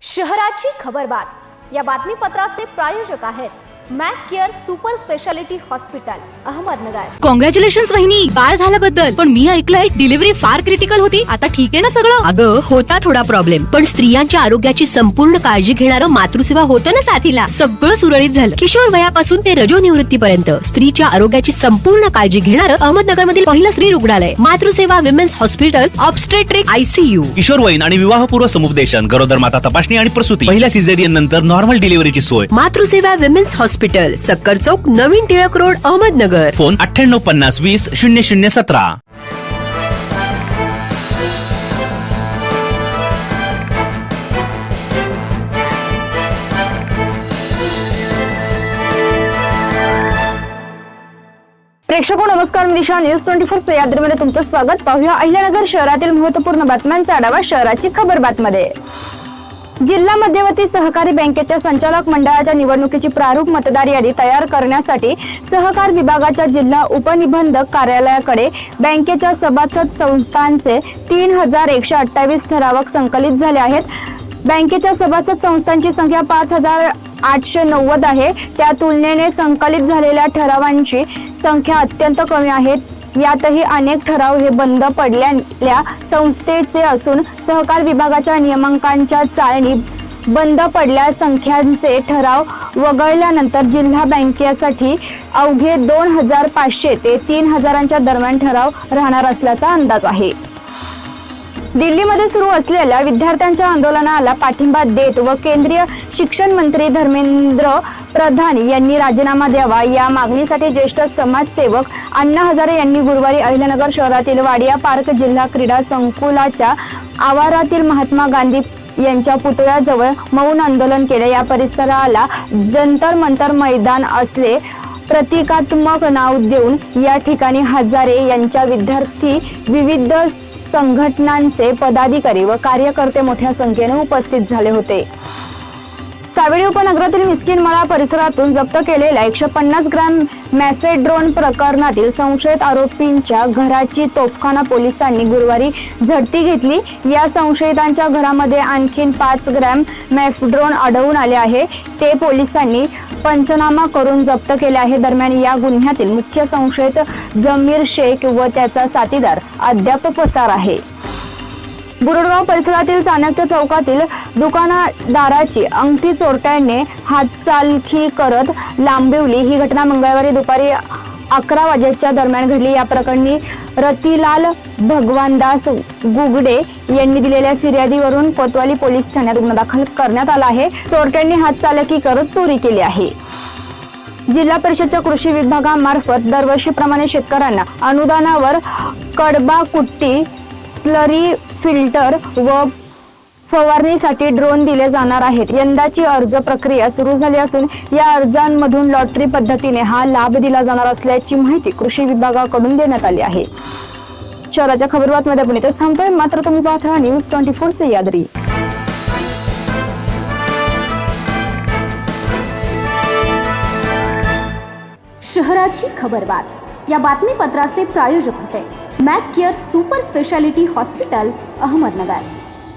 शहराची खबरबात या बातमीपत्राचे प्रायोजक आहेत Mac care super speciality hospital Ahmednagar. Congratulations वहिनी, बाळ झाल्याबद्दल। पण मी ऐकलंय डिलिव्हरी फार क्रिटिकल होती। आता ठीक आहे ना सगळं? अगं होता थोडा प्रॉब्लेम, पण स्त्रियांच्या आरोग्याची संपूर्ण काळजी घेणारं मातृसेवा होतं ना साथीला। सगळं सुरळीत झालं। किशोर वयापासून ते रजोनिवृत्तीपर्यंत स्त्रीच्या आरोग्याची संपूर्ण काळजी घेणारं अहमदनगर मधील पहिलं स्त्री रुग्णालय Matruseva women's hospital obstetric ICU। किशोरवयीन आणि विवाहपूर्व समुपदेशन, गरोदर माता तपासणी आणि प्रसूती, पहिल्या सिझेरियन नंतर नॉर्मल डिलिव्हरीची सोय। मातृसेवा विमेन्स हॉस्पिटल, सक्कर चौक, नवीन टिळक रोड, अहमदनगर। फोन 9850 20 0017। प्रेक्षको नमस्कार, मी दिशा न्यूज 24 सह्याद्रीमध्ये तुमचं स्वागत। पाहूया अहिल्यानगर शहरातील महत्त्वपूर्ण बातम्यांचा आढावा शहराची खबरबातमध्ये। जिल्हा मध्यवर्ती सहकारी बँकेच्या संचालक मंडळाच्या निवडणुकीची प्रारूप मतदार यादी तयार करण्यासाठी सहकार विभागाच्या जिल्हा उपनिबंधक कार्यालयाकडे बँकेच्या सभासद संस्थांचे 3128 ठरावक संकलित झाले आहेत। बँकेच्या सभासद संस्थांची संख्या 5890 आहे। त्या तुलनेने संकलित झालेल्या ठरावांची संख्या अत्यंत कमी आहे। यातही अनेक ठराव हे बंद पडलेल्या संस्थेचे असून सहकार विभागाच्या नियमांकांच्या चाळणी बंद पडलेल्या संख्यांचे ठराव वगळल्यानंतर जिल्हा बँकेसाठी अवघे 2500 ते 3000च्या दरम्यान ठराव राहणार असल्याचा अंदाज आहे। दिल्लीमध्ये सुरू असलेल्या विद्यार्थ्यांच्या आंदोलनाला पाठिंबा देत व केंद्रीय शिक्षण मंत्री धर्मेंद्र प्रधान यांनी राजीनामा द्यावा या मागणीसाठी ज्येष्ठ समाजसेवक अण्णा हजारे यांनी गुरुवारी अहिल्यानगर शहरातील वाडिया पार्क जिल्हा क्रीडा संकुलाच्या आवारातील महात्मा गांधी यांच्या पुतळ्याजवळ मौन आंदोलन केले। या परिसराला जंतर मंतर मैदान असले प्रतीकात्मक नाव देऊन या ठिकाणी हजारे यांच्या विद्यार्थी, विविध संघटनांचे पदाधिकारी व कार्यकर्ते मोठ्या संख्येने उपस्थित झाले होते। सावेडी उपनगरातील मिस्किनमळा परिसरातून जप्त केलेल्या 150 ग्रॅम मॅफेड्रोन प्रकरणातील संशयित आरोपींच्या घराची तोफखाना पोलिसांनी गुरुवारी झडती घेतली। या संशयितांच्या घरामध्ये आणखीन 5 ग्रॅम मॅफेड्रोन आढळून आले आहे। ते पोलिसांनी पंचनामा करून जप्त केले आहे। दरम्यान या गुन्ह्यातील मुख्य संशयित जमीर शेख व त्याचा साथीदार अद्याप फरार आहे। बुरडगाव परिसरातील चाणक्य चौकातील दुकानदाराची अंगठी चोरट्यांनी हातचालखी करत लांबवली। ही घटना मंगळवारी दुपारी 11 वाजेच्या दरम्यान घडली। या प्रकरणी रतिलाल भगवानदास गुगडे यांनी दिलेल्या फिर्यादीवरून कोतवाली पोलीस ठाण्यात गुन्हा दाखल करण्यात आला आहे। चोरट्यांनी हातचालखी करत चोरी केली आहे। जिल्हा परिषदच्या कृषी विभागामार्फत दरवर्षीप्रमाणे शेतकऱ्यांना अनुदानावर कडबा कुट्टी, स्लरी फिल्टर व फवारणीसाठी ड्रोन दिले जाणार आहेत। यंदाची अर्ज प्रक्रिया सुरू झाली असून या अर्जांमधून लॉटरी पद्धतीने हा लाभ दिला जाणार असल्याची माहिती कृषी विभागाकडून देण्यात आली आहे। शहराच्या खबरबातमध्ये आपण इथेच थांबतोय, मात्र तुम्ही पाहत राहा न्यूज 24 सह्याद्री। शहराची खबरबात या बातमीपत्राचे प्रायोजक होते Mac care super speciality hospital Ahmednagar.